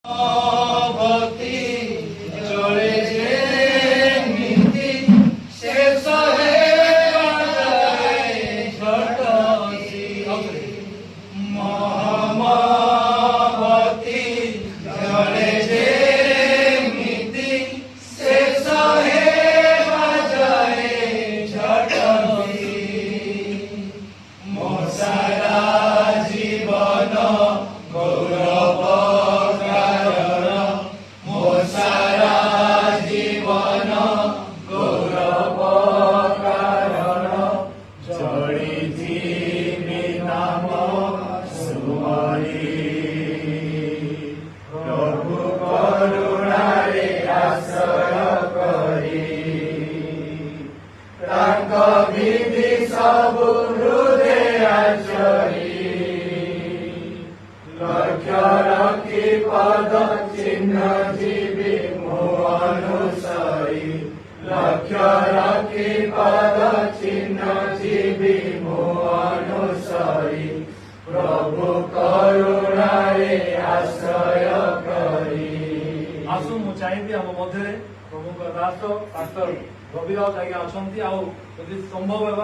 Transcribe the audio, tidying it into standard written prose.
ভক্তি চলেছে নীতি শেষ হে বাজায় ঝটকি মহামতি চলেছে নীতি শেষ হে বাজায় ঝটকি মোসারা জীবন গৌরব কারণ মোসারা জীবন গৌরব কারণ চড়িছি নাম সুমরি প্রভু করুণারে আশ্রয় করি তাଙ୍କ ବିଧି ସବୁ ହୃଦୟାଚରି ଲକ୍ଷ୍ୟ ରଖି ପଦ ଚିହ୍ନ ଯିବି ମୁଁ ଅନୁସରି ଲକ୍ଷ୍ୟ ରଖି ପଦ ଚିହ୍ନ ଯିବି ମୁଁ ଅନୁସରି ପ୍ରଭୁ କରୁଣାରେ ଆଶ୍ରୟ କରି। ଆସୁ ମୁଁ ଚାହିଁବି ଆମ ମଧ୍ୟରେ ପ୍ରଭୁଙ୍କ ଦାସ ପାଷ୍ଟର ରବି ରାଉତ ଆଜ୍ଞା ଅଛନ୍ତି ଆଉ ଯଦି ସମ୍ଭବ ହେବା